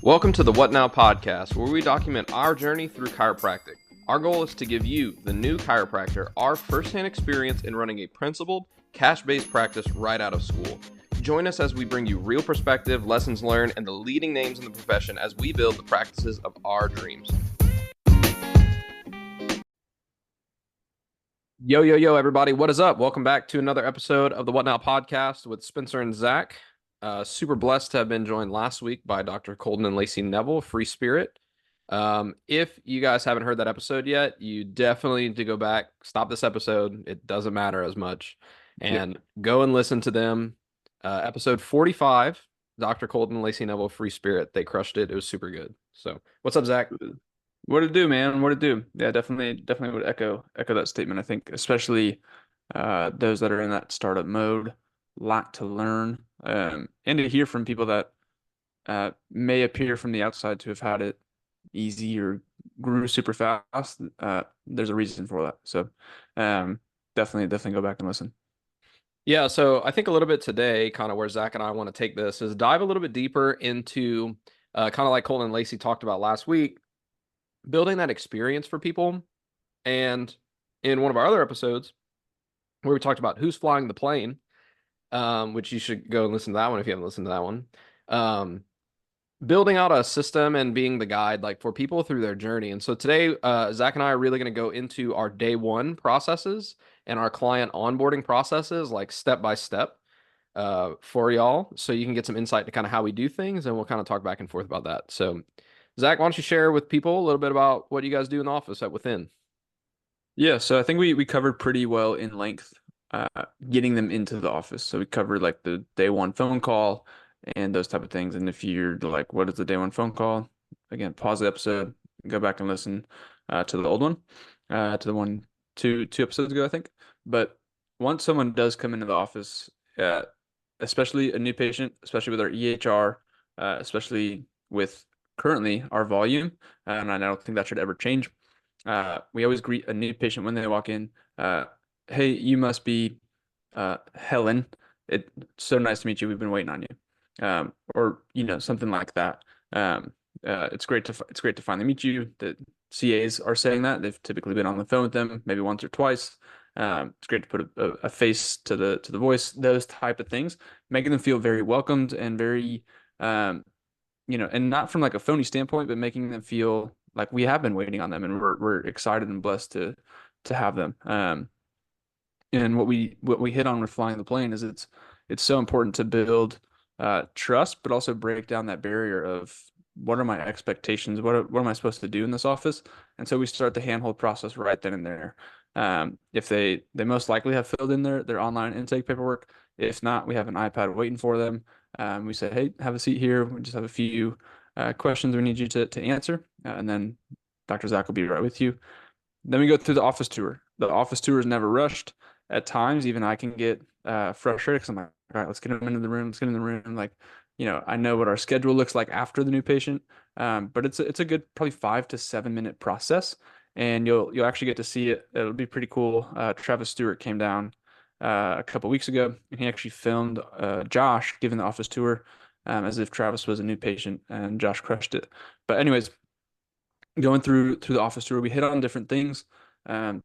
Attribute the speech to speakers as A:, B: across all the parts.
A: Welcome to the What Now podcast, where we document our journey through chiropractic. Our goal is to give you, the new chiropractor, our firsthand experience in running a principled, cash-based practice right out of school. Join us as we bring you real perspective, lessons learned, and the leading names in the profession as we build the practices of our dreams. Yo, everybody. What is up? Welcome back to another episode of the What Now podcast with Spencer and Zach. Super blessed to have been joined last week by Dr. Colden and Lacey Neville, Free Spirit. If you guys haven't heard that episode yet, you definitely need to go back, stop this episode. It doesn't matter as much, and go and listen to them. Episode 45, Dr. Colden and Lacey Neville, Free Spirit. They crushed it. It was super good. So what's up, Zach?
B: What it do, man? What it do? Yeah, definitely would echo that statement. I think especially those that are in that startup mode, lot to learn, and to hear from people that may appear from the outside to have had it easy or grew super fast. There's a reason for that. So definitely go back and listen.
A: Yeah, so I think a little bit today, kind of where Zach and I want to take this is dive a little bit deeper into kind of like Colin and Lacey talked about last week, building that experience for people. And in one of our other episodes where we talked about who's flying the plane, which you should go and listen to that one if you haven't listened to that one. Building out a system and being the guide like for people through their journey. And so today, Zach and I are really going to go into our day one processes and our client onboarding processes, like step by step, for y'all, so you can get some insight to kind of how we do things, and we'll kind of talk back and forth about that. So, Zach, why don't you share with people a little bit about what you guys do in the office at Within?
B: Yeah, so I think we covered pretty well in length getting them into the office. So we covered like the day one phone call and those type of things. And if you're like, what is the day one phone call? Again, pause the episode, go back and listen to the old one, to the one two episodes ago, I think. But once someone does come into the office, especially a new patient, especially with our EHR, especially with currently our volume, and I don't think that should ever change. We always greet a new patient when they walk in. Hey, you must be Helen. It's so nice to meet you. We've been waiting on you, or something like that. It's great to finally meet you. The CAs are saying that they've typically been on the phone with them maybe once or twice. It's great to put a face to the voice. Those type of things, making them feel very welcomed and very, and not from like a phony standpoint, but making them feel like we have been waiting on them and we're excited and blessed to have them. And what we hit on with flying the plane is it's so important to build trust, but also break down that barrier of what are my expectations? What am I supposed to do in this office? And so we start the handhold process right then and there. If they most likely have filled in their online intake paperwork. If not, we have an iPad waiting for them. We say, hey, have a seat here. We just have a few questions we need you to answer, and then Dr. Zach will be right with you. Then we go through the office tour. The office tour is never rushed. At times, even I can get frustrated because I'm like, all right, let's get them into the room. Let's get in the room. Like, I know what our schedule looks like after the new patient, but it's a good probably 5 to 7 minute process, and you'll actually get to see it. It'll be pretty cool. Travis Stewart came down a couple weeks ago, and he actually filmed Josh giving the office tour as if Travis was a new patient, and Josh crushed it. But anyways, going through the office tour, we hit on different things.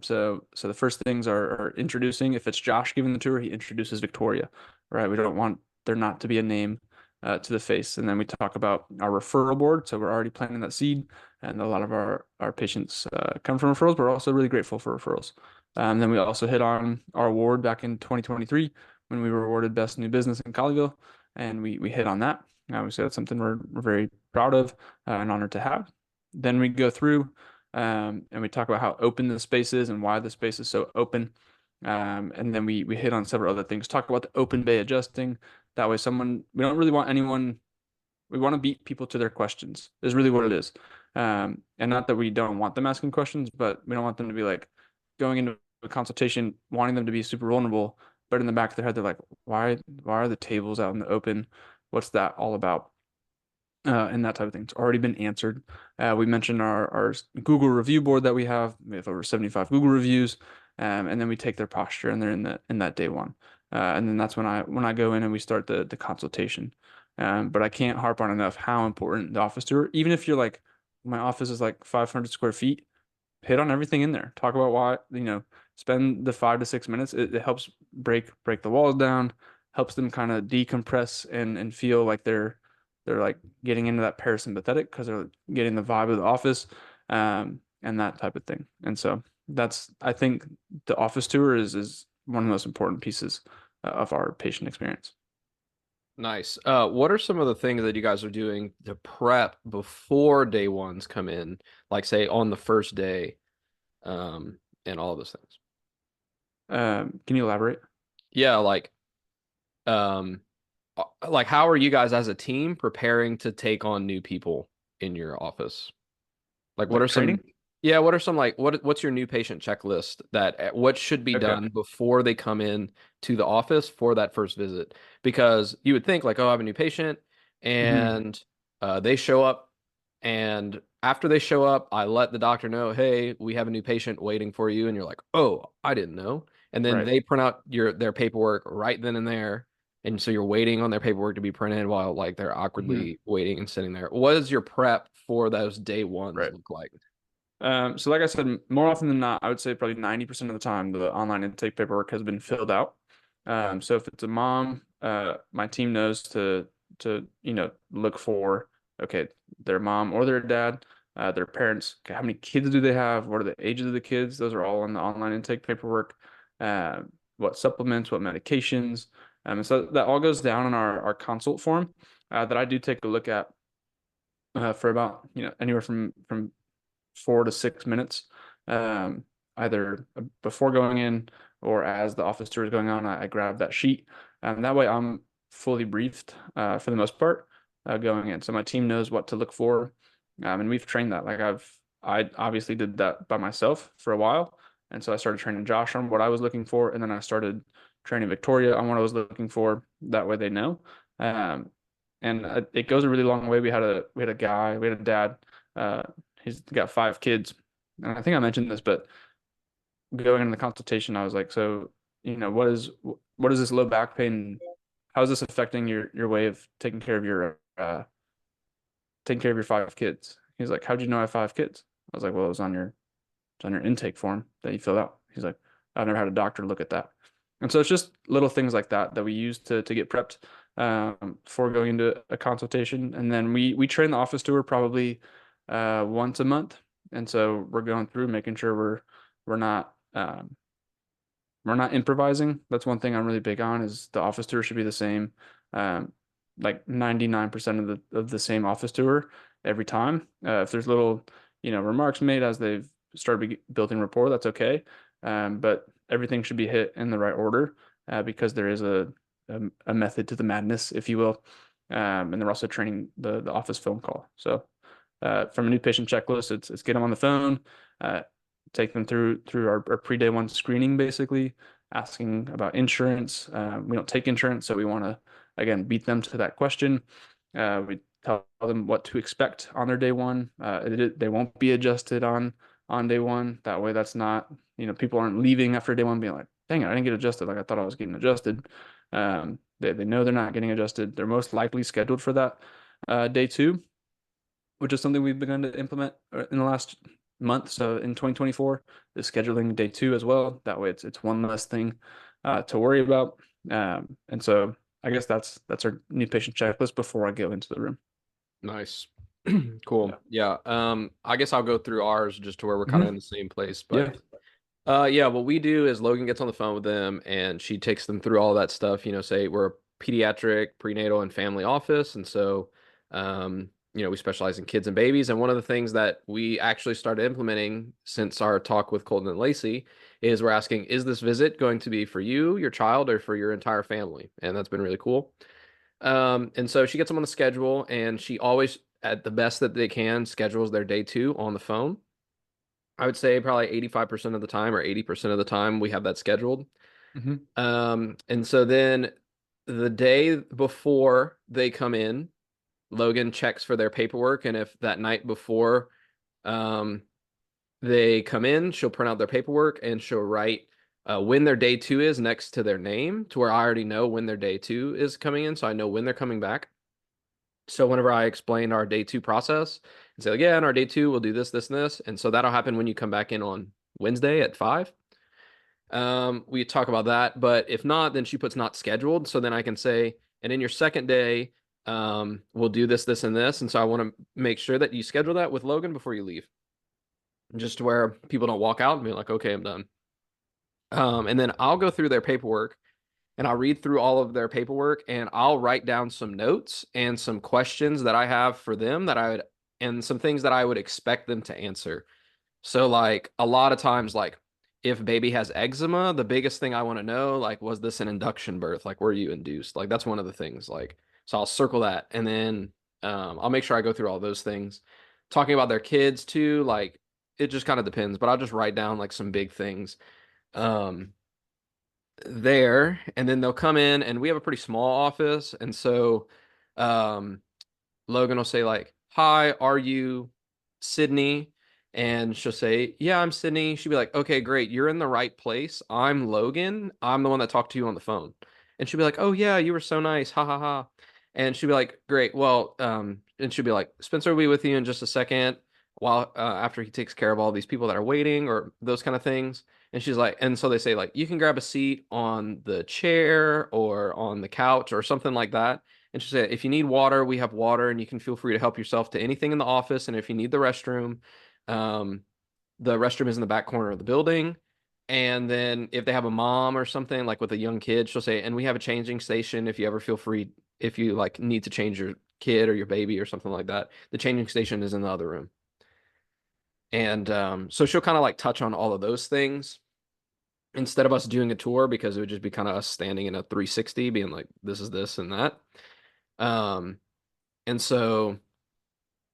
B: So the first things are introducing. If it's Josh giving the tour, he introduces Victoria, right? We don't want there not to be a name to the face. And then we talk about our referral board. So we're already planting that seed, and a lot of our patients come from referrals, but we're also really grateful for referrals. Then we also hit on our award back in 2023 when we were awarded Best New Business in Colleyville, and we hit on that. We say that's something we're very proud of and honored to have. Then we go through and we talk about how open the space is and why the space is so open. And then we hit on several other things. Talk about the open bay adjusting. That way, we don't really want anyone. We want to beat people to their questions. Is really what it is. And not that we don't want them asking questions, but we don't want them to be like going into a consultation wanting them to be super vulnerable, but in the back of their head they're like, why are the tables out in the open? What's that all about? And that type of thing. It's already been answered. We mentioned our Google review board that we have. We have over 75 Google reviews, and then we take their posture and they're in that day one. And then that's when I go in and we start the consultation. But I can't harp on enough how important the office tour, even if you're like, my office is like 500 square feet, hit on everything in there. Talk about why, spend the 5 to 6 minutes. It helps break the walls down, helps them kind of decompress and feel like they're like getting into that parasympathetic because they're getting the vibe of the office, and that type of thing. And so that's, I think the office tour is one of the most important pieces of our patient experience.
A: Nice. What are some of the things that you guys are doing to prep before day ones come in, like say on the first day, and all those things?
B: Can you elaborate?
A: Yeah, like how are you guys as a team preparing to take on new people in your office? Like what
B: Like
A: are
B: training?
A: some yeah, what are some like what's your new patient checklist that what should be
B: Okay.
A: done before they come in to the office for that first visit? Because you would think like, oh, I have a new patient
B: Hmm.
A: and they show up and after they show up, I let the doctor know, hey, we have a new patient waiting for you, and you're like, oh, I didn't know. And then
B: Right.
A: they print out their paperwork right then and there. And so you're waiting on their paperwork to be printed while like they're
B: Hmm.
A: awkwardly waiting and sitting there. What does your prep for those day ones
B: Right.
A: look like?
B: So like I said, more often than not, I would say probably 90% of the time, the online intake paperwork has been filled out. So if it's a mom, my team knows to look for, okay, their mom or their dad, their parents. Okay, how many kids do they have? What are the ages of the kids? Those are all on the online intake paperwork. Uh, what supplements, what medications. And so that all goes down in our consult form, that I do take a look at, for about, anywhere from 4 to 6 minutes, um, either before going in or as the office tour is going on. I grab that sheet. That way I'm fully briefed, for the most part, going in. So my team knows what to look for. And we've trained that. Like I obviously did that by myself for a while. And so I started training Josh on what I was looking for. And then I started training Victoria on what I was looking for. That way they know. Um, and it goes a really long way. We had a dad, uh, he's got 5 kids. And I think I mentioned this, but going into the consultation, I was like, so, what is this low back pain? How is this affecting your way of taking care of your 5 kids? He's like, how'd you know I have 5 kids? I was like, well, it's on your intake form that you filled out. He's like, I've never had a doctor look at that. And so it's just little things like that that we use to get prepped, before going into a consultation. And then we train the office tour probably, once a month. And so we're going through making sure we're not, we're not improvising. That's one thing I'm really big on, is the office tour should be the same, um, like 99% of the same office tour every time. If there's little, remarks made as they've started building rapport, that's okay. But everything should be hit in the right order, because there is a method to the madness, if you will. And they're also training the office phone call. So, from a new patient checklist, it's get them on the phone, uh, take them through our pre-day one screening, basically asking about insurance. We don't take insurance, so we want to, again, beat them to that question. We tell them what to expect on their day one. They won't be adjusted on day one. That way, that's not, people aren't leaving after day one being like, dang it, I didn't get adjusted like I thought I was getting adjusted. They know they're not getting adjusted. They're most likely scheduled for that, day two, which is something we've begun to implement, in the last month. So in 2024, is scheduling day two as well. That way, it's one less thing, to worry about. And so I guess that's our new patient checklist before I go into the room.
A: Nice.
B: Yeah.
A: Cool. Yeah. I guess I'll go through ours just to where we're kind of in
B: Hmm.
A: the same place. But
B: Yeah.
A: yeah, what we do is Logan gets on the phone with them and she takes them through all that stuff. Say we're a pediatric, prenatal, and family office. And so, we specialize in kids and babies. And one of the things that we actually started implementing since our talk with Colton and Lacey is we're asking, is this visit going to be for you, your child, or for your entire family? And that's been really cool. And so she gets them on the schedule and she always, at the best that they can, schedules their day two on the phone. I would say probably 85% of the time or 80% of the time we have that scheduled.
B: Hmm.
A: And so then the day before they come in, Logan checks for their paperwork. And if that night before um, they come in, she'll print out their paperwork and she'll write when their day two is next to their name to where I already know when their day two is coming in. So I know when they're coming back. So whenever I explain our day two process and say, like, yeah, in our day two, we'll do this, this, and this. And so that'll happen when you come back in on Wednesday at 5. We talk about that. But if not, then she puts not scheduled. So then I can say, and in your second day, we'll do this, this, and this. And so I want to make sure that you schedule that with Logan before you leave, just to where people don't walk out and be like, okay, I'm done. And then I'll go through their paperwork and I'll read through all of their paperwork and I'll write down some notes and some questions that I have for them that I would, and some things that I would expect them to answer. So like a lot of times, like if baby has eczema, the biggest thing I want to know, like, was this an induction birth? Like, were you induced? Like, that's one of the things. Like, so I'll circle that, and then I'll make sure I go through all those things. Talking about their kids too, like it just kind of depends, but I'll just write down like some big things um, there, and then they'll come in, and we have a pretty small office, and so um, Logan will say like, "Hi, are you Sydney?" And she'll say, "Yeah, I'm Sydney." She'll be like, "Okay, great. You're in the right place. I'm Logan. I'm the one that talked to you on the phone." And she'll be like, "Oh yeah, you were so nice. Ha ha ha." And she'll be like, "Great. Well, and she'll be like, Spencer will be with you in just a second while after he takes care of all these people that are waiting or those kind of things." And she's like, and so they say like, "You can grab a seat on the chair or on the couch or something like that." And she said, if you need water, we have water, and you can feel free to help yourself to anything in the office. And if you need um, the restroom is in the back corner of the building. And then if they have a mom or something like with a young kid, she'll say, and we have a changing station if you ever feel free, if you like need to change your kid or your baby or something like that. The changing station is in the other room. And so she'll kind of like touch on all of those things instead of us doing a tour because it would just be kind of us standing in a 360 being like, this is this and that. Um, And so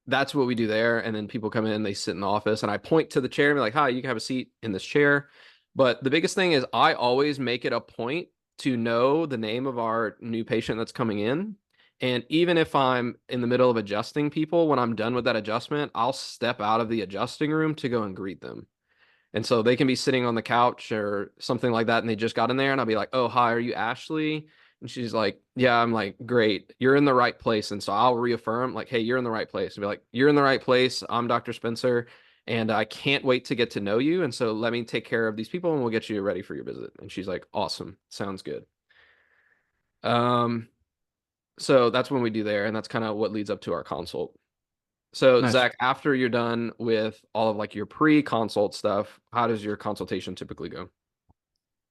A: that's what we do there. And then people come in, they sit in the office, and I point to the chair and be like, hi, you can have a seat in this chair. But the biggest thing is I always make it a point to know the name of our new patient that's coming in. And even if I'm in the middle of adjusting people, when I'm done with that adjustment, I'll step out of the adjusting room to go and greet them. And so they can be sitting on the couch or something like that, and they just got in there, and I'll be like, "Oh, hi, are you Ashley?" And she's like, "Yeah." I'm like, "Great, you're in the right place." And so I'll reaffirm, like, "Hey, you're in the right place." And be like, "You're in the right place. I'm Dr. Spencer, and I can't wait to get to know you. And so let me take care of these people, and we'll get you ready for your visit." And she's like, "Awesome, sounds good." Um, so that's when we do there, and that's kind of what leads up to our consult. So
B: Nice.
A: Zach, after you're done with all of like your pre-consult stuff, how does your consultation typically go?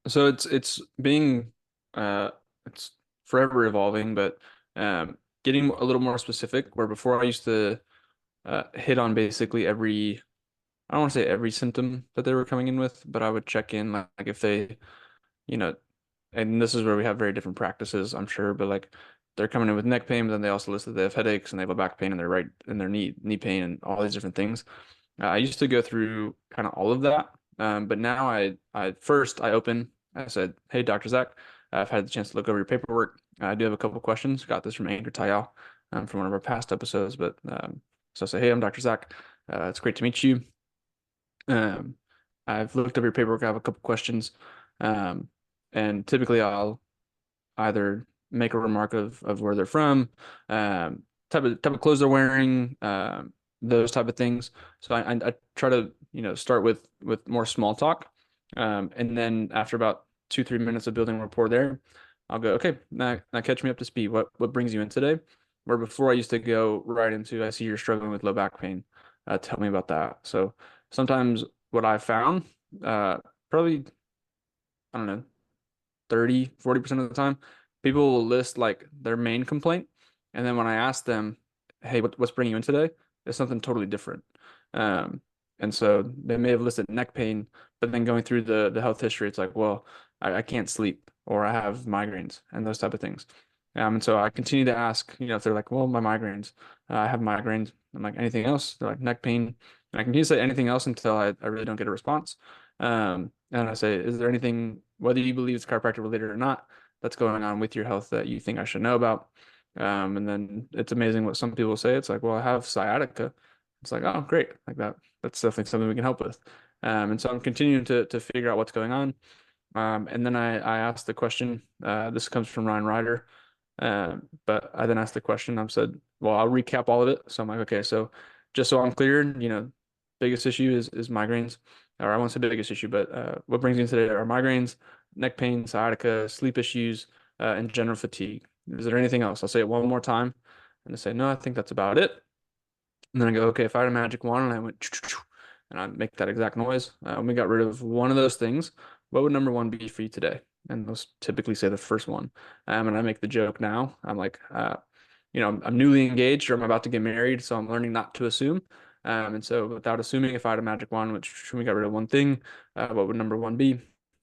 B: So it's being uh it's forever evolving, but getting a little more specific. Where before I used to hit on basically every, I don't want to say every symptom that they were coming in with, but I would check in like if they, you know, and this is where we have very different practices, I'm sure, but like they're coming in with neck pain, but then they also listed they have headaches and they have a back pain and their right and their knee pain and all these different things. I used to go through kind of all of that, but now I first I open. I said, "Hey, Dr. Zach, I've had the chance to look over your paperwork. I do have a couple questions. Got this from Andrew Tayal, from one of our past episodes, but so I say, hey, I'm Dr. Zach. It's great to meet you. Um, I've looked over your paperwork. I have a couple questions, um, and typically I'll either make a remark of where they're from, type of clothes they're wearing, those type of things. So I try to start with more small talk, and then after about 2-3 minutes of building rapport there, I'll go, okay, now catch me up to speed. What brings you in today? Where before I used to go right into, I see you're struggling with low back pain. Tell me about that. So sometimes what I found, probably, I don't know, 30-40% of the time, people will list like their main complaint. And then when I ask them, hey, what's bringing you in today? It's something totally different. Um, and so they may have listed neck pain, but then going through the health history, it's like, well, I can't sleep or I have migraines and those type of things. And so I continue to ask, if they're like, well, my migraines, I have migraines. I'm like, anything else? They're like, neck pain. And I continue to say anything else until I really don't get a response. And I say, is there anything, whether you believe it's chiropractic related or not, that's going on with your health that you think I should know about? And then it's amazing what some people say. It's like, well, I have sciatica. It's like, oh, great. Like that. That's definitely something we can help with. And so I'm continuing to figure out what's going on. And then I asked the question, this comes from Ryan Ryder. But I then asked the question. I said, well, I'll recap all of it. So I'm like, okay, so just so I'm clear, biggest issue is migraines, or I won't say biggest issue, but what brings me in today are migraines, neck pain, sciatica, sleep issues, and general fatigue. Is there anything else? I'll say it one more time, and they say, no, I think that's about it. And then I go, okay, if I had a magic wand and I went, and I make that exact noise, and we got rid of one of those things, what would number one be for you today? And those typically say the first one. And I make the joke now. I'm like, I'm newly engaged or I'm about to get married, so I'm learning not to assume. And so without assuming, if I had a magic wand, which we got rid of one thing, what would number one be?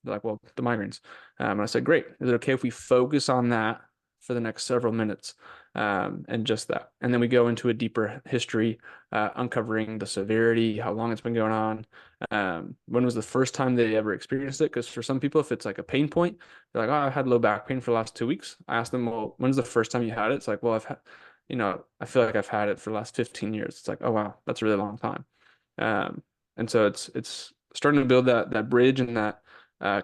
B: They're like, well, the migraines. And I said, great. Is it okay if we focus on that for the next several minutes? And just that. And then we go into a deeper history, uncovering the severity, how long it's been going on, when was the first time they ever experienced it? Because for some people, if it's like a pain point, they're like, oh, I've had low back pain for the last 2 weeks. I ask them, well, when's the first time you had it? It's like, well, I feel like I've had it for the last 15 years. It's like, oh, wow, that's a really long time. Um, and so it's starting to build that bridge and that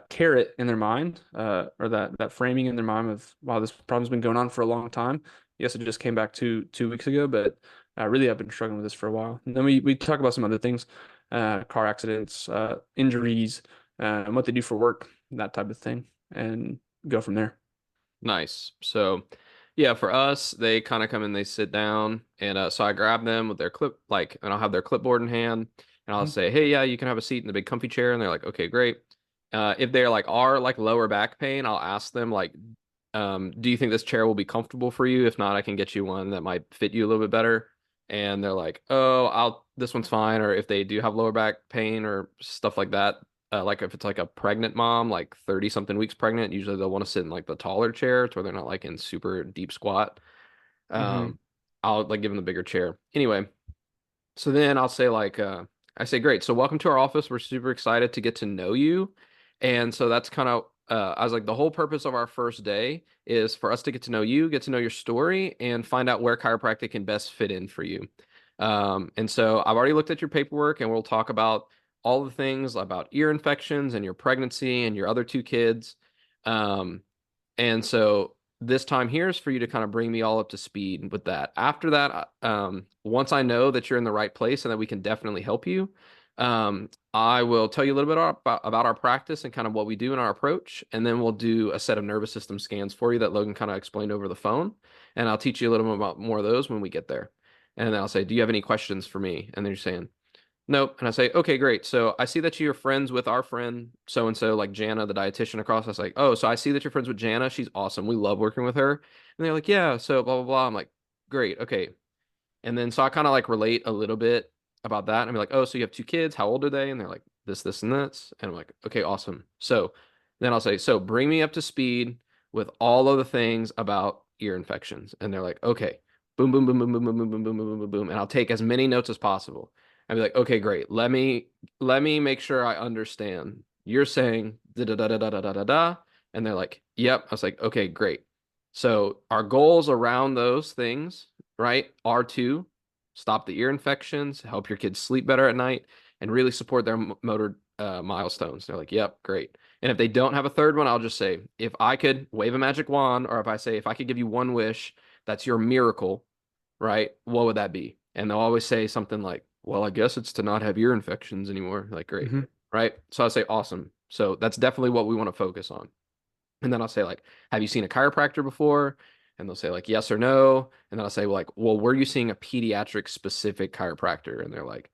B: carrot in their mind, or that framing in their mind of, wow, this problem's been going on for a long time. Yes, it just came back two weeks ago, but really I've been struggling with this for a while. And then we talk about some other things, car accidents, injuries, and what they do for work, that type of thing, and go from there.
A: Nice. So, yeah, for us, they kind of come in, they sit down, and so I grab them with their and I'll have their clipboard in hand, and I'll
B: Mhm.
A: say, "Hey, yeah, you can have a seat in the big comfy chair," and they're like, "Okay, great." If they're like are like lower back pain, I'll ask them like, "Do you think this chair will be comfortable for you? If not, I can get you one that might fit you a little bit better." And they're like, "Oh, I'll this one's fine." Or if they do have lower back pain or stuff like that, like if it's like a pregnant mom, like 30 something weeks pregnant, usually they'll want to sit in like the taller chair to where they're not like in super deep squat.
B: Mhm.
A: Um, I'll like give them the bigger chair. Anyway, so then I'll say like I say, great. So welcome to our office. We're super excited to get to know you. And so that's kind of I was like, the whole purpose of our first day is for us to get to know you, get to know your story, and find out where chiropractic can best fit in for you. And so I've already looked at your paperwork, and we'll talk about all the things about ear infections and your pregnancy and your other two kids. Um, and so this time here is for you to kind of bring me all up to speed with that. After that, once I know that you're in the right place and that we can definitely help you, I will tell you a little bit about our practice and kind of what we do in our approach. And then we'll do a set of nervous system scans for you that Logan kind of explained over the phone. And I'll teach you a little bit about more of those when we get there. And then I'll say, do you have any questions for me? And then you're saying, nope. And I say, okay, great. So I see that you're friends with our friend so and so, like Jana, the dietitian across. I was like, oh, so I see that you're friends with Jana. She's awesome. We love working with her. And they're like, yeah. So blah blah blah. I'm like, great, okay. And then so I kind of like relate a little bit about that. And I'm like, oh, so you have two kids. How old are they? And they're like, this, and this. And I'm like, okay, awesome. So then I'll say, so bring me up to speed with all of the things about ear infections. And they're like, okay, boom, boom, boom, boom, boom, boom, boom, boom, boom, boom, boom, boom. And I'll take as many notes as possible. I'd be like, okay, great. Let me make sure I understand. You're saying da da da da da da da da. And they're like, yep. I was like, okay, great. So our goals around those things, right, are to stop the ear infections, help your kids sleep better at night, and really support their motor milestones. They're like, yep, great. And if they don't have a third one, I'll just say, if I could wave a magic wand, or if I say, if I could give you one wish, that's your miracle, right? What would that be? And they'll always say something like, well, I guess it's to not have ear infections anymore. Like, great,
B: Mhm.
A: right? So I'll say, awesome. So that's definitely what we want to focus on. And then I'll say, like, have you seen a chiropractor before? And they'll say, like, yes or no. And then I'll say, like, well, were you seeing a pediatric specific chiropractor? And they're like,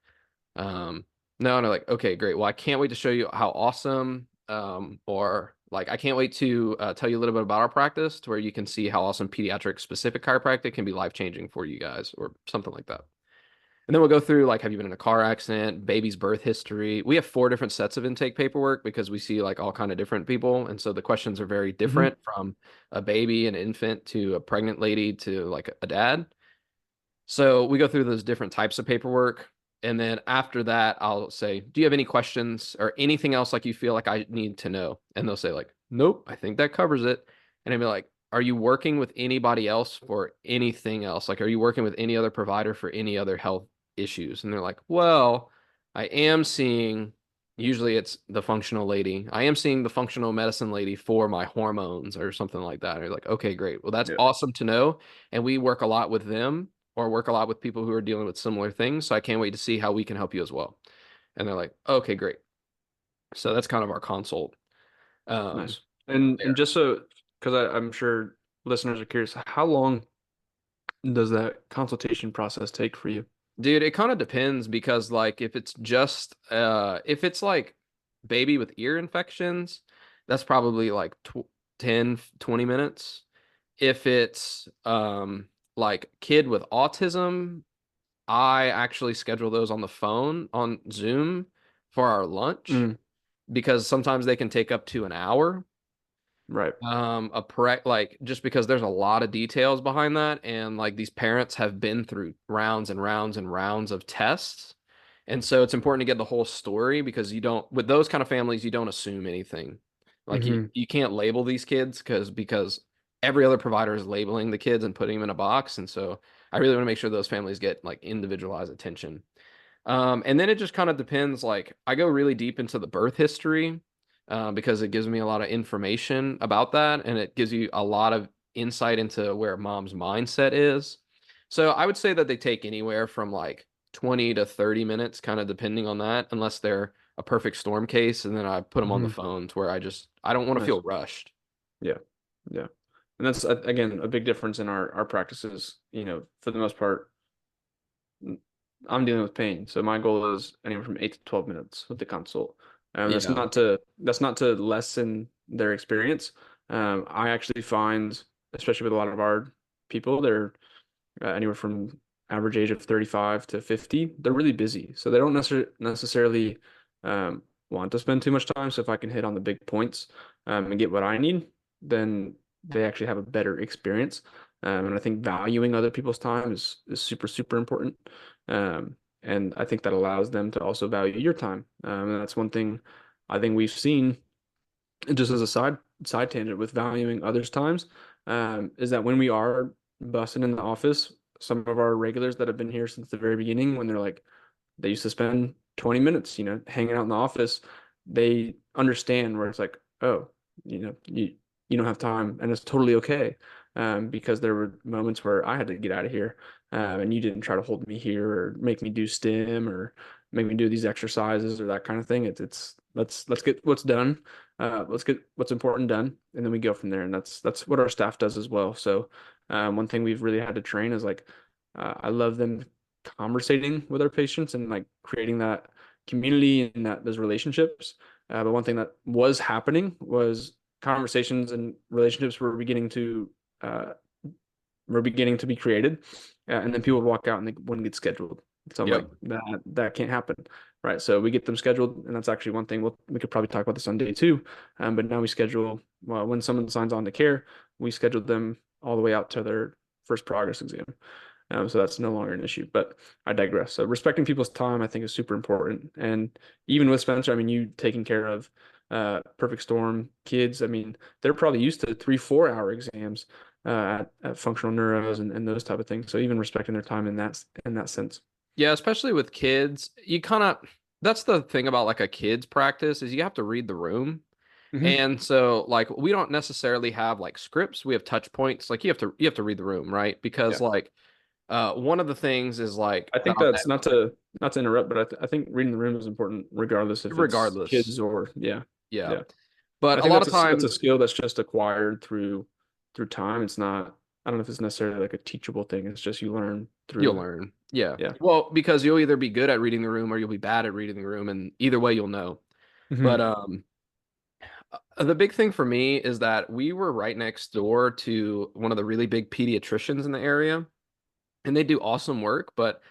A: no. And they're like, okay, great. Well, I can't wait to show you how awesome, or like, I can't wait to tell you a little bit about our practice to where you can see how awesome pediatric specific chiropractic can be life changing for you guys, or something like that. And then we'll go through like, have you been in a car accident, baby's birth history? We have four different sets of intake paperwork because we see like all kind of different people. And so the questions are very
B: Mhm.
A: different from a baby, an infant to a pregnant lady to like a dad. So we go through those different types of paperwork. And then after that, I'll say, do you have any questions or anything else like you feel like I need to know? And they'll say like, nope, I think that covers it. And I'd be like, are you working with anybody else for anything else? Like, are you working with any other provider for any other health issues? And they're like, well, I am seeing Usually it's the functional lady. I am seeing the functional medicine lady for my hormones or something like that. And you're like, okay, great. Well, that's
B: Yeah.
A: awesome to know. And we work a lot with them or work a lot with people who are dealing with similar things. So I can't wait to see how we can help you as well. And they're like, okay, great. So that's kind of our consult. Um,
B: Nice. And just so, because I'm sure listeners are curious, how long does that consultation process take for you?
A: Dude, it kind of depends because like if it's like baby with ear infections, that's probably like tw 10, 20 minutes. If it's like kid with autism, I actually schedule those on the phone on Zoom for our lunch
B: Mm,
A: because sometimes they can take up to an hour.
B: right.
A: A pre like just because there's a lot of details behind that, and like these parents have been through rounds and rounds and rounds of tests, and so it's important to get the whole story because you don't with those kind of families you don't assume anything. Like you
B: Hmm.
A: you can't label these kids because every other provider is labeling the kids and putting them in a box, and so I really want to make sure those families get like individualized attention. And then it just kind of depends. Like I go really deep into the birth history because it gives me a lot of information about that, and it gives you a lot of insight into where mom's mindset is. So I would say that they take anywhere from like 20 to 30 minutes, kind of depending on that, unless they're a perfect storm case, and then I put them on the
B: Hmm.
A: phone to where I don't want to
B: Nice.
A: feel rushed.
B: Yeah. Yeah. And that's again a big difference in our practices. For the most part, I'm dealing with pain, so my goal is anywhere from 8 to 12 minutes with the consult. That's
A: Yeah.
B: not to lessen their experience. I actually find, especially with a lot of our people, they're anywhere from average age of 35 to 50. They're really busy, so they don't necessarily want to spend too much time. So if I can hit on the big points and get what I need, then they actually have a better experience. And I think valuing other people's time is super, super important. And I think that allows them to also value your time. And that's one thing I think we've seen, just as a side tangent with valuing others' times, is that when we are busting in the office, some of our regulars that have been here since the very beginning, when they're like, they used to spend 20 minutes, hanging out in the office, they understand where it's like, oh, you don't have time, and it's totally okay. Because there were moments where I had to get out of here, and you didn't try to hold me here or make me do stim or make me do these exercises or that kind of thing. It's let's get what's done, let's get what's important done, and then we go from there. And that's what our staff does as well. So, one thing we've really had to train is like, I love them conversating with our patients and like creating that community and that those relationships. But one thing that was happening was conversations and relationships uh, were beginning to be created, and then people would walk out and they wouldn't get scheduled. So I'm like,
A: Yep.
B: that can't happen, right? So we get them scheduled, and that's actually one thing we could probably talk about this on day two. But now we schedule, well, when someone signs on to care, we schedule them all the way out to their first progress exam. So that's no longer an issue, but I digress. So respecting people's time, I think, is super important. And even with Spencer, I mean, you taking care of perfect storm kids, I mean, they're probably used to 3, 4 hour exams at functional neuros and those type of things. So even respecting their time in that sense.
A: Yeah, especially with kids, you kind of that's the thing about like a kid's practice is you have to read the room.
B: Hmm.
A: And so like we don't necessarily have like scripts, we have touch points. Like you have to read the room, right? Because
B: Yeah.
A: like one of the things is like
B: I
A: that
B: think that's not to interrupt, but I think reading the room is important regardless if it's
A: regardless.
B: kids or yeah.
A: Yeah.
B: Yeah.
A: But
B: I
A: a
B: think
A: lot of
B: that's a
A: times
B: skill that's just acquired through time. It's not, I don't know if it's necessarily like a teachable thing. It's just you learn
A: you'll
B: through.
A: learn. Yeah.
B: Yeah.
A: Well, because you'll either be good at reading the room or you'll be bad at reading the room and either way you'll know. But
B: Hmm.
A: the big thing for me is that we were right next door to one of the really big pediatricians in the area, and they do awesome work, but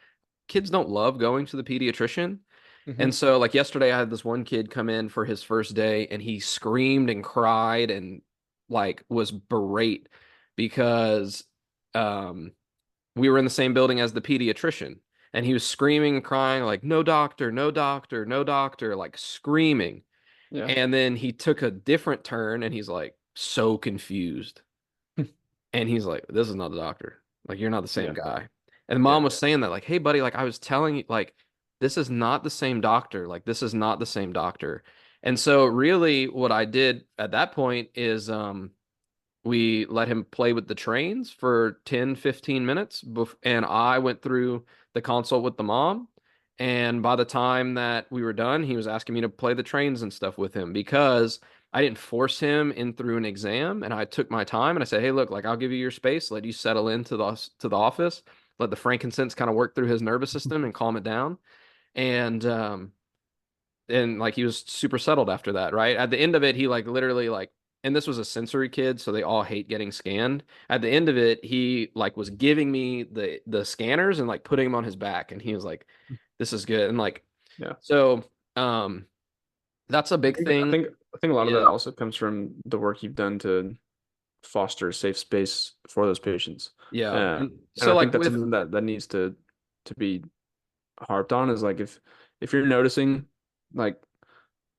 A: kids don't love going to the pediatrician. And
B: Hmm.
A: so, like yesterday, I had this one kid come in for his first day, and he screamed and cried and like was berate because um, we were in the same building as the pediatrician, and he was screaming and crying like, "No doctor, no doctor, no doctor," like screaming.
B: Yeah.
A: And then he took a different turn, and he's like so confused. And he's like, "This is not the doctor. Like, you're not the same
B: Yeah.
A: guy." And mom
B: Yeah.
A: was saying that, like, "Hey, buddy, like I was telling you, like." this is not the same doctor. Like, this is not the same doctor. And so really what I did at that point is we let him play with the trains for 10, 15 minutes. And I went through the consult with the mom. And by the time that we were done, he was asking me to play the trains and stuff with him because I didn't force him in through an exam. And I took my time and I said, hey, look, like I'll give you your space, let you settle into the office, let the frankincense kind of work through his nervous system and calm it down. And like he was super settled after that, right? At the end of it, he like literally like, and this was a sensory kid, so they all hate getting scanned. At the end of it, he like was giving me the scanners and like putting them on his back, and he was like, "This is good." And like,
B: Yeah.
A: so um, that's a
B: I
A: big
B: think I
A: thing.
B: think I think a lot of that
A: Yeah,
B: also comes from the work you've done to foster a safe space for those patients.
A: yeah.
B: Uh,
A: And
B: and
A: so
B: I think
A: like
B: that's
A: with
B: something that needs to be harped on is like if you're noticing like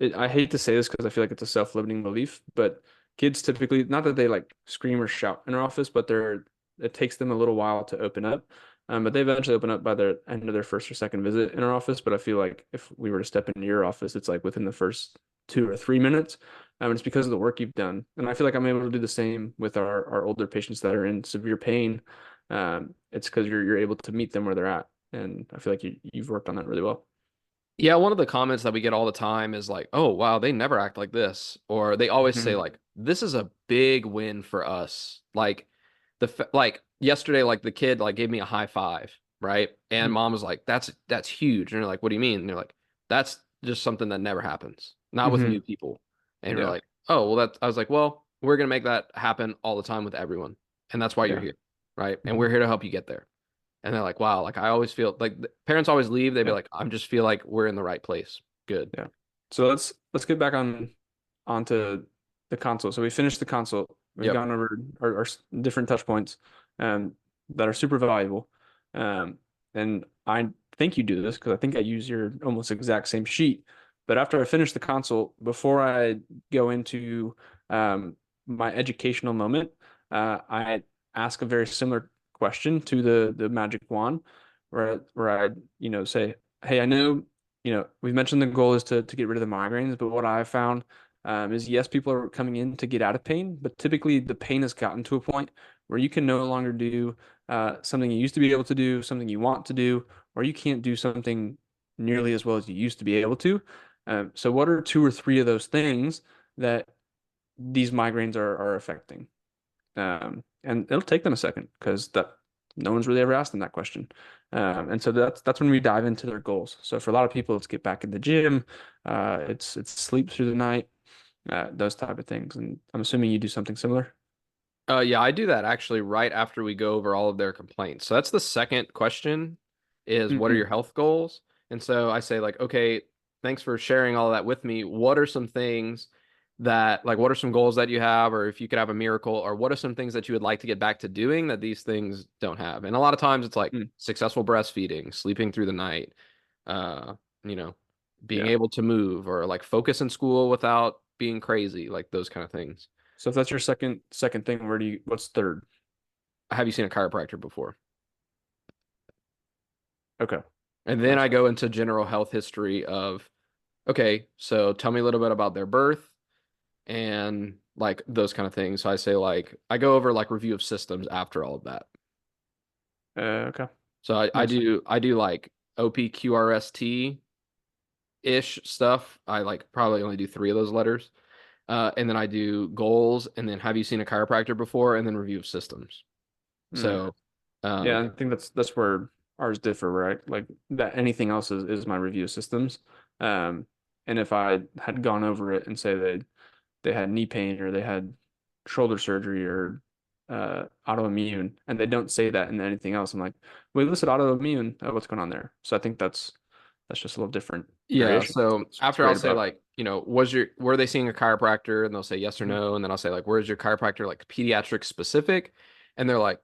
B: I hate to say this because I feel like it's a self-limiting belief, but kids typically, not that they like scream or shout in our office, but it takes them a little while to open up. But they eventually open up by the end of their first or second visit in our office. But I feel like if we were to step into your office, it's like within the first 2 or 3 minutes. It's because of the work you've done. And I feel like I'm able to do the same with our older patients that are in severe pain. It's because you're able to meet them where they're at. And I feel like you've worked on that really well.
A: Yeah, one of the comments that we get all the time is like, "Oh, wow, they never act like this." Or they always say
B: Mhm.
A: like, "This is a big win for us." Like like yesterday like the kid like gave me a high five, right? And mom was like, "That's huge." And they're like, "What do you mean?" And they're like, "That's just something that never happens. Not with new
B: Mhm.
A: people." And they're
B: Yeah.
A: like, "Oh, well that." I was like, "Well, we're going to make that happen all the time with everyone. And that's why you're
B: Yeah.
A: here, right? And we're
B: Mhm.
A: here to help you get there." And they're like, wow, like I always feel like parents always leave. They'd be
B: Yeah.
A: like, I'm just feel like we're in the right place. Good.
B: Yeah. So let's get back onto the console. So we finished the console. We've
A: Yep.
B: gone over our different touch points that are super valuable. Um, and I think you do this because I think I use your almost exact same sheet. But after I finish the console, before I go into um, my educational moment, I ask a very similar question to the magic wand, where I say, hey, I know we've mentioned the goal is to get rid of the migraines, but what I've found is yes, people are coming in to get out of pain, but typically the pain has gotten to a point where you can no longer do something you used to be able to do, something you want to do, or you can't do something nearly as well as you used to be able to. So, what are two or three of those things that these migraines are affecting? And it'll take them a second because that no one's really ever asked them that question. And so that's when we dive into their goals. So for a lot of people, it's get back in the gym, it's sleep through the night, those type of things. And I'm assuming you do something similar.
A: Yeah, I do that actually right after we go over all of their complaints. So that's the second question is what are your
B: Hmm.
A: health goals? And so I say like, okay, thanks for sharing all of that with me. What are some things that like what are some goals that you have or if you could have a miracle or what are some things that you would like to get back to doing that these things don't have? And a lot of times it's like
B: Mm,
A: successful breastfeeding, sleeping through the night, uh, you know, being
B: yeah.
A: able to move or like focus in school without being crazy, like those kind of things.
B: So if that's your second thing, what's third?
A: Have you seen a chiropractor before?
B: Okay.
A: And then
B: Nice.
A: I go into general health history of, okay, so tell me a little bit about their birth and like those kind of things. So I say like I go over like review of systems after all of that.
B: Okay.
A: So
B: Nice.
A: I do like OPQRST ish stuff. I like probably only do three of those letters. And then I do goals and then have you seen a chiropractor before and then review of systems.
B: Mm.
A: So
B: Yeah,
A: um
B: I think that's where ours differ, right? Like that anything else is my review of systems. Um, and if I had gone over it and say they had knee pain or they had shoulder surgery or autoimmune, and they don't say that in anything else, I'm like, we listed autoimmune. What's going on there? So I think that's just a little different
A: Yeah,
B: variation.
A: so
B: What's
A: after I'll
B: great
A: say
B: about it.
A: like, were they seeing a chiropractor? And they'll say yes or
B: Mhm.
A: no. And then I'll say like, where's your chiropractor like pediatric specific? And they're like,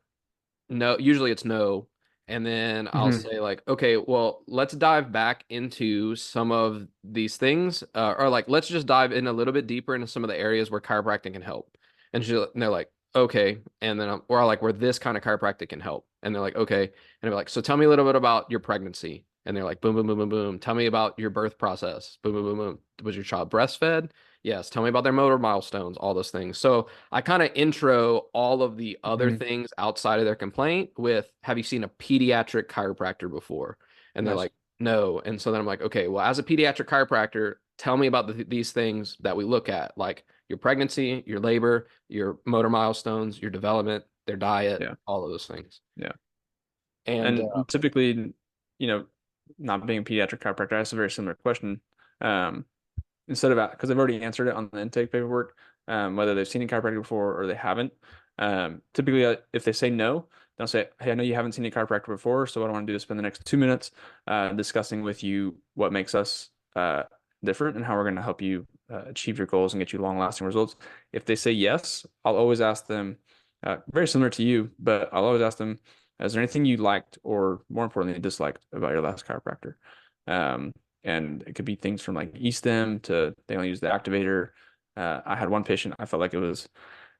A: no, usually it's no. And then I'll
B: Mhm.
A: say like, okay, well, let's dive back into some of these things, or like let's just dive in a little bit deeper into some of the areas where chiropractic can help. And they're like, okay. And then or like where this kind of chiropractic can help. And they're like, okay. And I'm like, so tell me a little bit about your pregnancy. And they're like, boom, boom, boom, boom, boom. Tell me about your birth process. Boom, boom, boom, boom. Was your child breastfed? Yes. Tell me about their motor milestones, all those things. So I kind of intro all of the other
B: Hmm.
A: things outside of their complaint with, have you seen a pediatric chiropractor before? And they're
B: Nice.
A: like, no. And so then I'm like, okay, well, as a pediatric chiropractor, tell me about these things that we look at, like your pregnancy, your labor, your motor milestones, your development, their diet,
B: Yeah.
A: all of those things.
B: Yeah.
A: And
B: And typically, you know, not being a pediatric chiropractor, I asked a very similar question. Um, Instead of, because they've already answered it on the intake paperwork, whether they've seen a chiropractor before or they haven't. Typically, if they say no, they'll say, "Hey, I know you haven't seen a chiropractor before, so what I want to do is spend the next 2 minutes discussing with you what makes us different and how we're going to help you achieve your goals and get you long-lasting results." If they say yes, I'll always ask them, very similar to you, but I'll always ask them, is there anything you liked or more importantly disliked about your last chiropractor? Um, and it could be things from like e-stim to they only use the activator. I had one patient, I felt like it was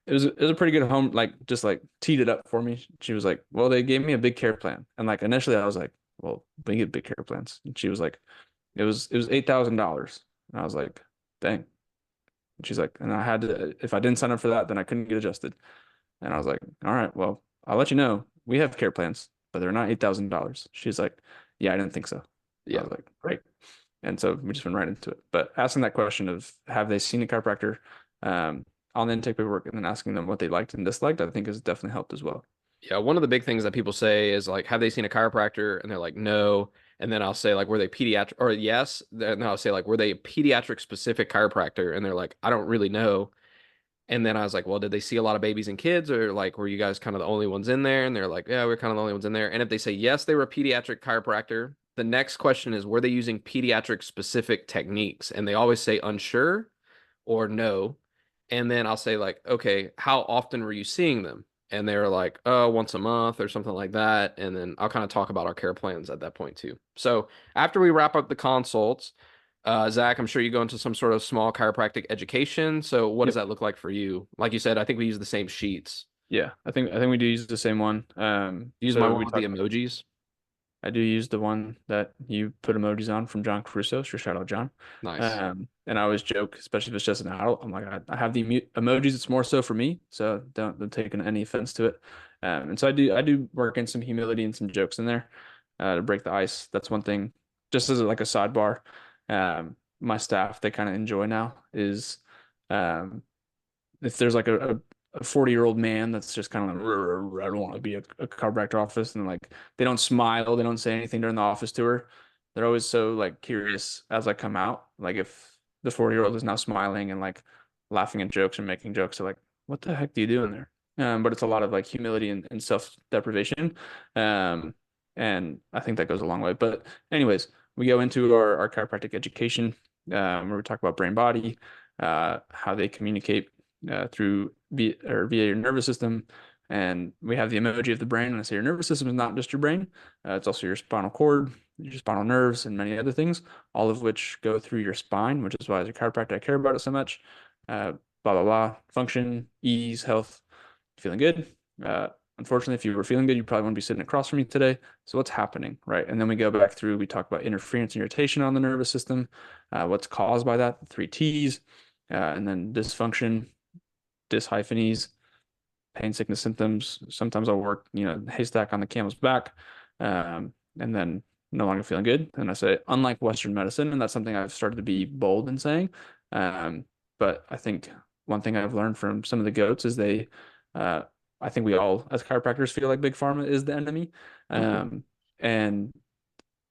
B: a pretty good home, like just like teed it up for me. She was like, well, they gave me a big care plan. And like initially I was like, well, we get big care plans. And she was like, it was $8,000. And I was like, dang. And she's like, and I had to, if I didn't sign up for that, then I couldn't get adjusted. And I was like, all right, well, I'll let you know. We have care plans, but they're not $8,000. She's like, yeah, I didn't think so. I
A: yeah,
B: was like, great. And so we just went right into it. But asking that question of have they seen a chiropractor on the intake paperwork and then asking them what they liked and disliked, I think has definitely helped as well.
A: yeah. One of the big things that people say is like, have they seen a chiropractor? And they're like, no. And then I'll say like, were they pediatric or yes? Then I'll say like, were they a pediatric specific chiropractor? And they're like, I don't really know. And then I was like, well, did they see a lot of babies and kids, or like were you guys kind of the only ones in there? And they're like, yeah, we're kind of the only ones in there. And if they say yes, they were a pediatric chiropractor, the next question is, were they using pediatric specific techniques? And they always say unsure or no. And then I'll say like, okay, how often were you seeing them? And they were like, oh, once a month or something like that. And then I'll kind of talk about our care plans at that point too. So after we wrap up the consults, Zach, I'm sure you go into some sort of small chiropractic education. So what does
B: Yep.
A: that look like for you? Like you said, I think we use the same sheets.
B: Yeah, I think we do use the same one.
A: Use my
B: So
A: one
B: we
A: with the
B: talk.
A: emojis.
B: I do use the one that you put emojis on from John Crusoe. So shout out John.
A: Nice.
B: And I always joke, especially if it's just an adult. I'm like, I have the emojis. It's more so for me, so don't take any offense to it. And so I do work in some humility and some jokes in there to break the ice. That's one thing. Just as like a sidebar, my staff they kind of enjoy now is um, if there's like a 40-year-old man that's just kind of like, "Rrr, rrr, I don't want to be a chiropractor office," and like they don't smile, they don't say anything during the office tour. They're always so like curious as I come out. Like if the 40-year-old is now smiling and like laughing at jokes and making jokes, they're like, what the heck do you do in there? But it's a lot of like humility and self-deprivation. Um, and I think that goes a long way. But anyways, we go into our chiropractic education, where we talk about brain body, how they communicate through via your nervous system. And we have the emoji of the brain. And I say your nervous system is not just your brain, it's also your spinal cord, your spinal nerves, and many other things, all of which go through your spine, which is why as a chiropractor, I care about it so much. Blah, blah, blah. Function, ease, health, feeling good. Uh, Unfortunately, if you were feeling good, you probably wouldn't be sitting across from me today. So what's happening, right? And then we go back through, we talk about interference and irritation on the nervous system, what's caused by that, the three T's, and then dysfunction, dyshyphonies, pain, sickness, symptoms. Sometimes I'll work, haystack on the camel's back, and then no longer feeling good. And I say, unlike Western medicine, and that's something I've started to be bold in saying. Um, but I think one thing I've learned from some of the goats is uh, I think we all, as chiropractors, feel like big pharma is the enemy.
A: Hmm.
B: And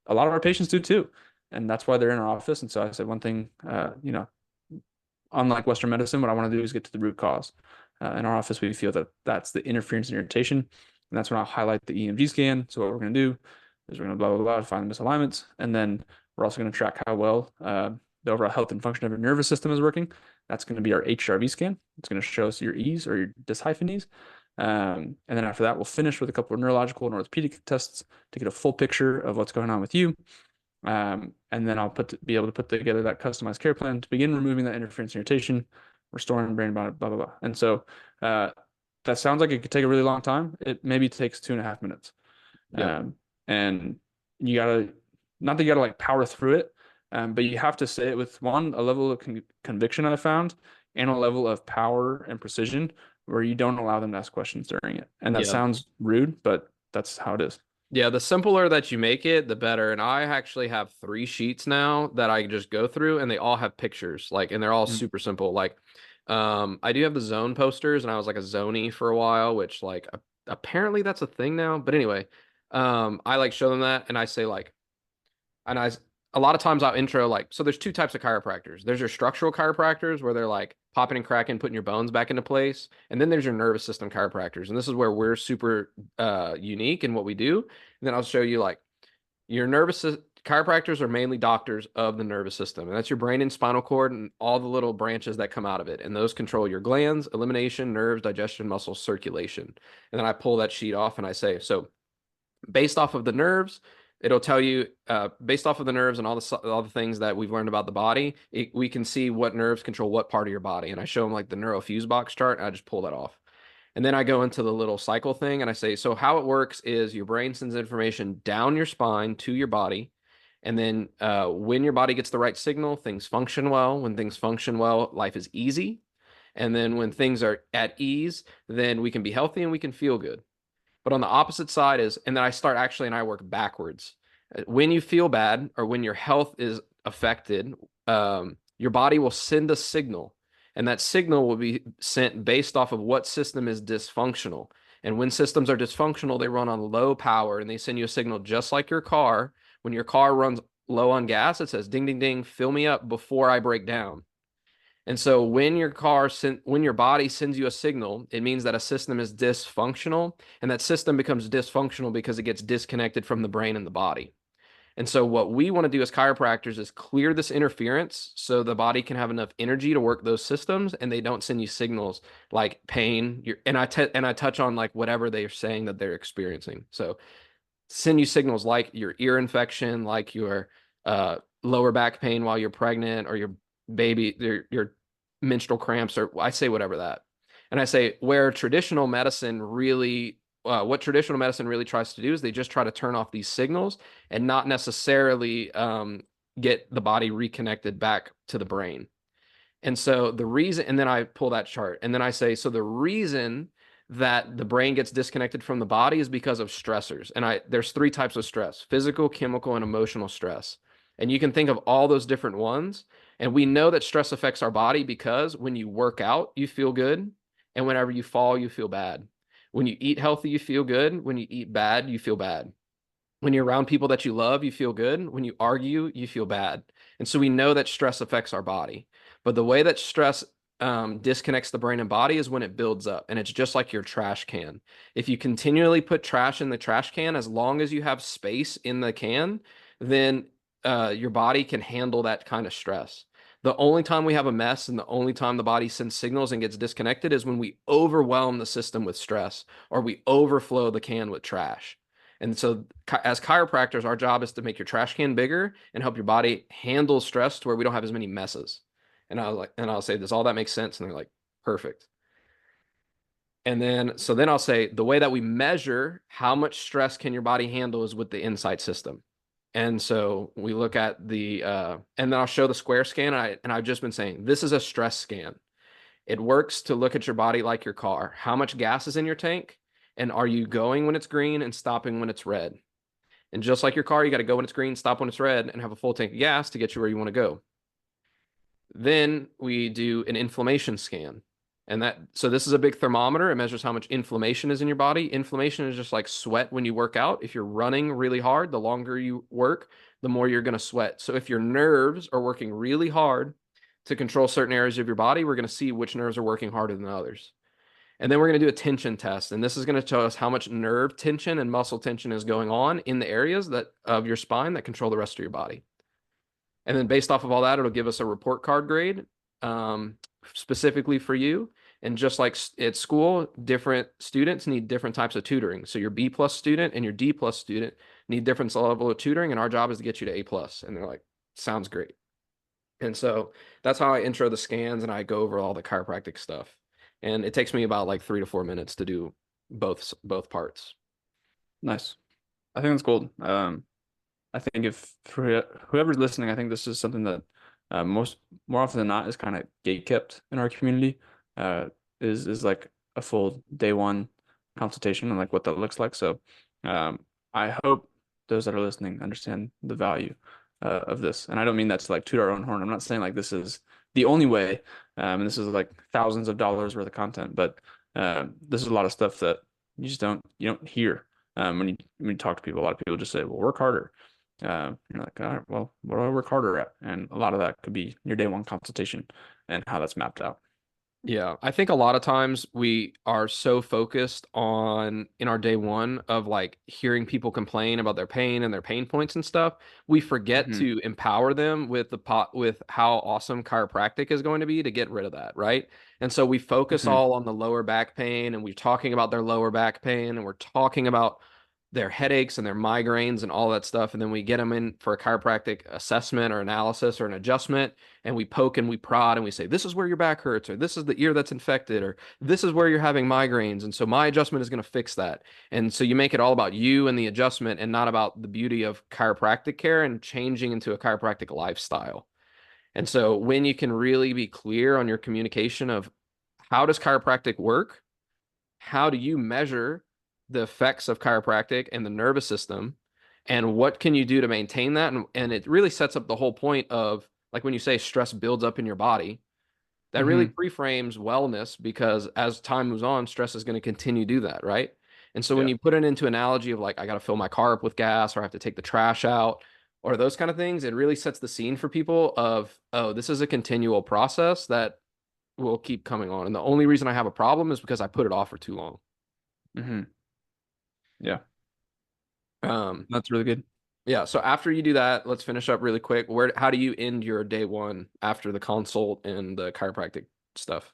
B: a lot of our patients do too. And that's why they're in our office. And so I said, one thing, unlike Western medicine, what I want to do is get to the root cause. In our office, we feel that that's the interference and irritation. And that's when I'll highlight the EMG scan. So what we're going to do is we're going to blah, blah, blah, find the misalignments. And then we're also going to track how well the overall health and function of your nervous system is working. That's going to be our HRV scan. It's going to show us your E's or your dyshyphonies. And then after that, we'll finish with a couple of neurological and orthopedic tests to get a full picture of what's going on with you. And then I'll be able to put together that customized care plan to begin removing that interference and irritation, restoring brain body, blah, blah, blah. And so that sounds like it could take a really long time. It maybe takes 2.5 minutes.
A: Yep.
B: Um, and you gotta not that you gotta like power through it, but you have to say it with one, a level of conviction I found, and a level of power and precision where you don't allow them to ask questions during it. And that
A: Yeah.
B: sounds rude, but that's how it is.
A: Yeah, the simpler that you make it, the better. And I actually have 3 sheets now that I just go through, and they all have pictures, like, and they're all
B: Mm.
A: super simple. Like, I do have the zone posters, and I was like a zoney for a while, which like apparently that's a thing now. But anyway, I like show them that, and I say like, and I a lot of times I'll intro like, so there's 2 types of chiropractors. There's your structural chiropractors where they're like popping and cracking, putting your bones back into place, and then there's your nervous system chiropractors, and this is where we're super unique in what we do. And then I'll show you like your chiropractors are mainly doctors of the nervous system, and that's your brain and spinal cord and all the little branches that come out of it, and those control your glands, elimination, nerves, digestion, muscles, circulation. And then I pull that sheet off and I say, so based off of the nerves, it'll tell you based off of the nerves and all the things that we've learned about the body, we can see what nerves control what part of your body. And I show them like the neurofuse box chart, and I just pull that off. And then I go into the little cycle thing and I say, so how it works is your brain sends information down your spine to your body. And then when your body gets the right signal, things function well. When things function well, life is easy. And then when things are at ease, then we can be healthy and we can feel good. But on the opposite side is, and then I start actually, and I work backwards. When you feel bad or when your health is affected, your body will send a signal, and that signal will be sent based off of what system is dysfunctional. And when systems are dysfunctional, they run on low power, and they send you a signal just like your car. When your car runs low on gas, it says, ding, ding, ding, fill me up before I break down. And so when your body sends you a signal, it means that a system is dysfunctional, and that system becomes dysfunctional because it gets disconnected from the brain and the body. And so what we want to do as chiropractors is clear this interference so the body can have enough energy to work those systems, and they don't send you signals like pain. And I touch on like whatever they're saying that they're experiencing. So send you signals like your ear infection, like your lower back pain while you're pregnant, or your your menstrual cramps, or I say whatever that. And I say where traditional medicine really, what traditional medicine really tries to do is they just try to turn off these signals and not necessarily get the body reconnected back to the brain. And so the reason, and then I pull that chart, and then I say, so the reason that the brain gets disconnected from the body is because of stressors. And there's 3 types of stress: physical, chemical, and emotional stress. And you can think of all those different ones. And we know that stress affects our body because when you work out, you feel good. And whenever you fall, you feel bad. When you eat healthy, you feel good. When you eat bad, you feel bad. When you're around people that you love, you feel good. When you argue, you feel bad. And so we know that stress affects our body. But the way that stress disconnects the brain and body is when it builds up. And it's just like your trash can. If you continually put trash in the trash can, as long as you have space in the can, then your body can handle that kind of stress. The only time we have a mess and the only time the body sends signals and gets disconnected is when we overwhelm the system with stress or we overflow the can with trash. And so, as chiropractors, our job is to make your trash can bigger and help your body handle stress to where we don't have as many messes. And I'll say, does all that make sense? And they're like, perfect. And then I'll say, the way that we measure how much stress can your body handle is with the insight system. And so we look at and then I'll show the square scan. And I've just been saying, this is a stress scan. It works to look at your body like your car. How much gas is in your tank? And are you going when it's green and stopping when it's red? And just like your car, you got to go when it's green, stop when it's red, and have a full tank of gas to get you where you want to go. Then we do an inflammation scan. So this is a big thermometer. It measures how much inflammation is in your body. Inflammation is just like sweat when you work out. If you're running really hard, the longer you work, the more you're going to sweat. So if your nerves are working really hard to control certain areas of your body, we're going to see which nerves are working harder than others. And then we're going to do a tension test. And this is going to tell us how much nerve tension and muscle tension is going on in the areas of your spine that control the rest of your body. And then based off of all that, it'll give us a report card grade specifically for you. And just like at school, different students need different types of tutoring. So your B plus student and your D plus student need different level of tutoring. And our job is to get you to A plus. And they're like, sounds great. And so that's how I intro the scans and I go over all the chiropractic stuff. And it takes me about like 3 to 4 minutes to do both parts.
B: Nice. I think that's gold. I think if for whoever's listening, I think this is something that most more often than not is kind of gatekept in our community. Uh, is like a full day one consultation and like what that looks like. So I hope those that are listening understand the value of this. And I don't mean that to like toot our own horn. I'm not saying like this is the only way, and this is like thousands of dollars worth of content, but this is a lot of stuff that you don't hear when you talk to people. A lot of people just say, "Well, work harder." You're like, all right, well, what do I work harder at? And a lot of that could be your day one consultation and how that's mapped out.
A: Yeah, I think a lot of times we are so focused on in our day one of like hearing people complain about their pain and their pain points and stuff. We forget
B: Hmm.
A: to empower them with the pot with how awesome chiropractic is going to be to get rid of that, right? And so we focus
B: Hmm.
A: all on the lower back pain and we're talking about their lower back pain and we're talking about their headaches and their migraines and all that stuff. And then we get them in for a chiropractic assessment or analysis or an adjustment and we poke and we prod and we say, this is where your back hurts, or this is the ear that's infected, or this is where you're having migraines. And so my adjustment is going to fix that. And so you make it all about you and the adjustment and not about the beauty of chiropractic care and changing into a chiropractic lifestyle. And so when you can really be clear on your communication of how does chiropractic work? How do you measure the effects of chiropractic and the nervous system? And what can you do to maintain that? And it really sets up the whole point of like when you say stress builds up in your body, that really
B: Hmm.
A: preframes wellness because as time moves on, stress is going to continue to do that, right? And so when
B: Yeah.
A: you put it into analogy of like, I got to fill my car up with gas or I have to take the trash out or those kind of things, it really sets the scene for people of, oh, this is a continual process that will keep coming on. And the only reason I have a problem is because I put it off for too long.
B: Hmm. Yeah.
A: Um,
B: That's really good.
A: yeah. So after you do that, let's finish up really quick. How do you end your day one after the consult and the chiropractic stuff?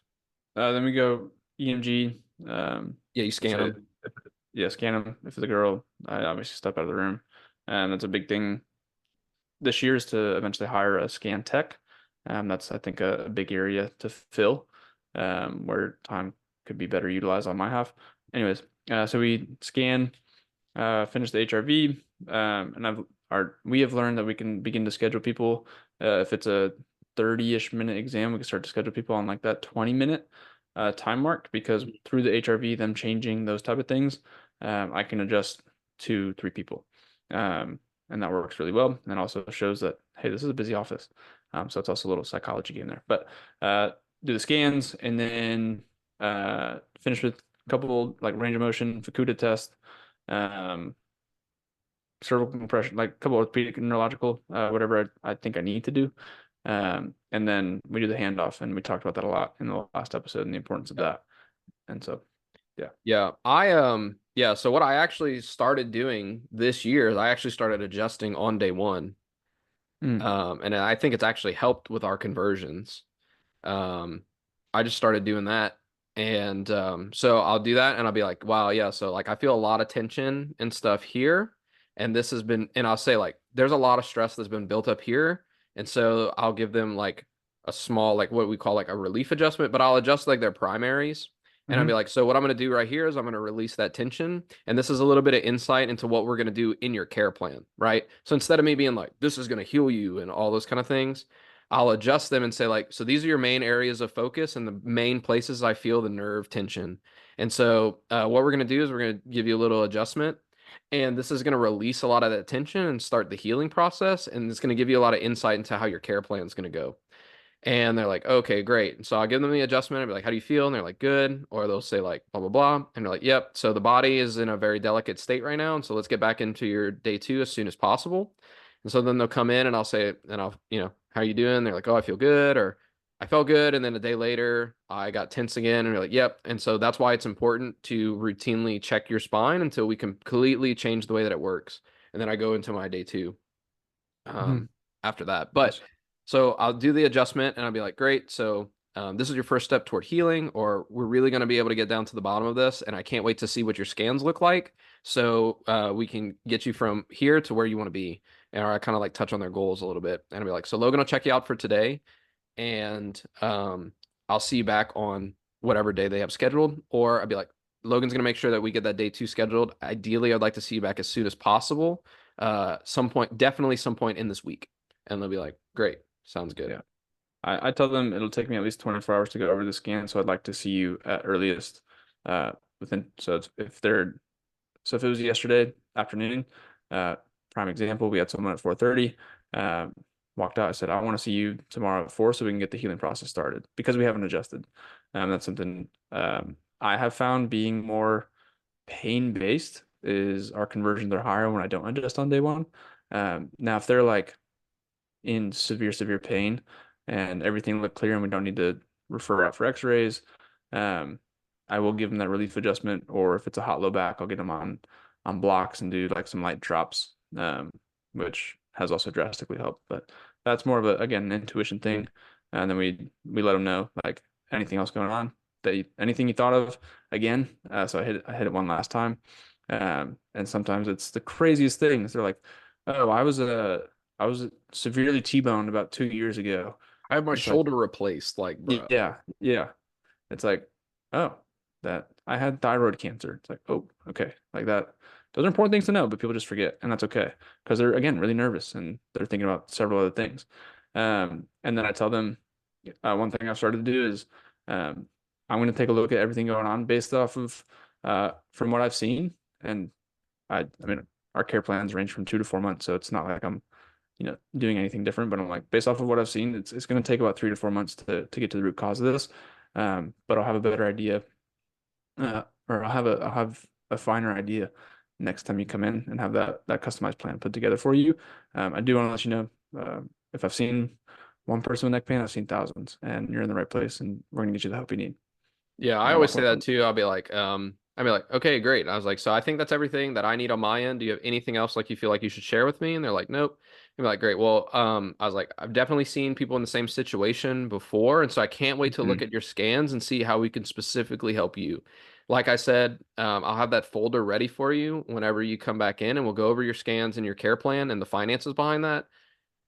B: Then we go EMG.
A: Yeah, you
B: If
A: scan
B: it,
A: them.
B: yeah, scan them. If it's a girl, I obviously step out of the room. And that's a big thing this year is to eventually hire a scan tech. That's, I think, a big area to fill where time could be better utilized on my half. Anyways, so we scan, finish the HRV, and we have learned that we can begin to schedule people. If it's a 30-ish minute exam, we can start to schedule people on like that 20-minute time mark because through the HRV, them changing those type of things, I can adjust to 3 people. And that works really well. And also shows that, hey, this is a busy office. So it's also a little psychology game there. But do the scans and then finish with a couple like range of motion, Fukuda test, um, cervical compression, like a couple orthopedic and neurological, whatever I think I need to do. And then we do the handoff, and we talked about that a lot in the last episode and the importance of
A: Yep.
B: that. And so, yeah.
A: Yeah, yeah, so what I actually started doing this year is I actually started adjusting on day one.
B: Mm.
A: And I think it's actually helped with our conversions. Um, I just started doing that. And so I'll do that and I'll be like, wow, yeah. So like I feel a lot of tension and stuff here. And this has been, and I'll say like, there's a lot of stress that's been built up here. And so I'll give them like a small, like what we call like a relief adjustment, but I'll adjust like their primaries. And I'll be
B: Hmm.
A: like, so what I'm going to do right here is I'm going to release that tension. And this is a little bit of insight into what we're going to do in your care plan, right? So instead of me being like, this is going to heal you and all those kind of things, I'll adjust them and say like, so these are your main areas of focus and the main places I feel the nerve tension. And so what we're going to do is we're going to give you a little adjustment and this is going to release a lot of that tension and start the healing process. And it's going to give you a lot of insight into how your care plan is going to go. And they're like, okay, great. And so I'll give them the adjustment. I'll be like, how do you feel? And they're like, good. Or they'll say like, blah, blah, blah. And they're like, yep. So the body is in a very delicate state right now. And so let's get back into your day two as soon as possible. And so then they'll come in and I'll say, and I'll, how are you doing? They're like, oh, I feel good. Or I felt good. And then a day later, I got tense again. And you're like, yep. And so that's why it's important to routinely check your spine until we completely change the way that it works. And then I go into my day two
B: Hmm.
A: um, after that. But
B: Nice.
A: so I'll do the adjustment and I'll be like, great. So this is your first step toward healing, or we're really going to be able to get down to the bottom of this. And I can't wait to see what your scans look like. So we can get you from here to where you want to be. And I kind of like touch on their goals a little bit. And I'll be like, so Logan will check you out for today. And I'll see you back on whatever day they have scheduled. Or I'll be like, Logan's going to make sure that we get that day two scheduled. Ideally, I'd like to see you back as soon as possible. definitely some point in this week. And they'll be like, great, sounds good.
B: Yeah. I tell them it'll take me at least 24 hours to go over the scan, so I'd like to see you at earliest within. So if it was yesterday afternoon, uh, prime example, we had someone at 4:30, um, walked out. I said, I want to see you tomorrow at 4 so we can get the healing process started because we haven't adjusted. That's something I have found being more pain based is our conversions are higher when I don't adjust on day one. Now, if they're like in severe pain and everything looked clear and we don't need to refer out for x-rays, I will give them that relief adjustment, or if it's a hot low back, I'll get them on blocks and do like some light drops, which has also drastically helped. But that's more of again, an intuition thing. And then we let them know like anything else going on, anything you thought of again. So I hit it one last time. And sometimes it's the craziest things. They're like, oh, I was severely T-boned about 2 years ago.
A: I have my
B: It's like,
A: shoulder replaced, like, bro.
B: yeah. It's like, oh, that I had thyroid cancer. It's like, oh, okay, like that. Those are important things to know, but people just forget, and that's okay because they're again really nervous and they're thinking about several other things. And then I tell them one thing I've started to do is I'm going to take a look at everything going on based off of from what I've seen, and I mean our care plans range from 2 to 4 months, so it's not like I'm doing anything different, but I'm like, based off of what I've seen, it's going to take about 3 to 4 months to get to the root cause of this. But I'll have a better idea, or I'll have a finer idea next time you come in and have that customized plan put together for you. I do want to let you know, if I've seen one person with neck pain, I've seen thousands, and you're in the right place, and we're going to get you the help you need.
A: Yeah, I always say that too. I'll be like, okay, great. And I was like, so I think that's everything that I need on my end. Do you have anything else like you feel like you should share with me? And they're like, nope. And be like, great. Well, I was like, I've definitely seen people in the same situation before, and so I can't wait to look
B: Mhm.
A: at your scans and see how we can specifically help you. Like I said, I'll have that folder ready for you whenever you come back in, and we'll go over your scans and your care plan and the finances behind that.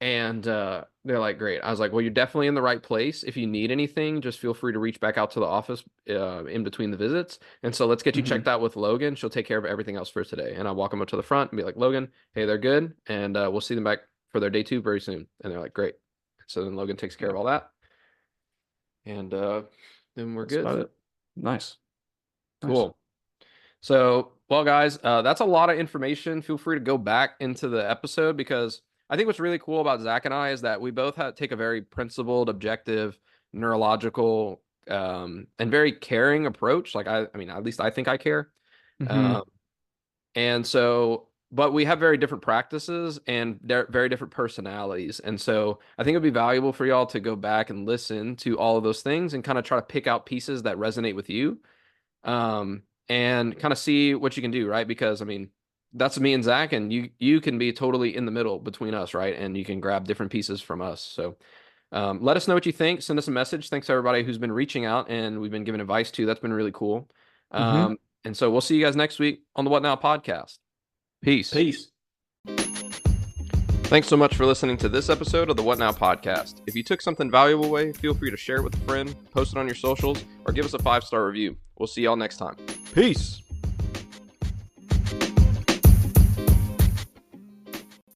A: And they're like, great. I was like, well, you're definitely in the right place. If you need anything, just feel free to reach back out to the office in between the visits. And so let's get you checked
B: Mhm.
A: out with Logan. She'll take care of everything else for today. And I walk them up to the front and be like, Logan, hey, they're good. And we'll see them back for their day 2 very soon. And they're like, great. So then Logan takes care
B: Yeah,
A: of all that. And then we're
B: that's
A: good.
B: about it. Nice. Nice.
A: Cool. So, well, guys, that's a lot of information. Feel free to go back into the episode because I think what's really cool about Zach and I is that we both take a very principled, objective, neurological, and very caring approach. Like I mean, at least I think I care.
B: Hmm.
A: Um, and so, but we have very different practices and they're very different personalities. And so I think it'd be valuable for y'all to go back and listen to all of those things and kind of try to pick out pieces that resonate with you, and kind of see what you can do, right? Because I mean, that's me and Zach, and you can be totally in the middle between us, right? And you can grab different pieces from us. So let us know what you think. Send us a message. Thanks to everybody who's been reaching out and we've been giving advice to. That's been really cool.
B: Hmm.
A: And so we'll see you guys next week on the What Now podcast. Peace.
B: Peace.
A: Thanks so much for listening to this episode of the What Now podcast. If you took something valuable away, feel free to share it with a friend, post it on your socials, or give us a 5-star review. We'll see y'all next time. Peace.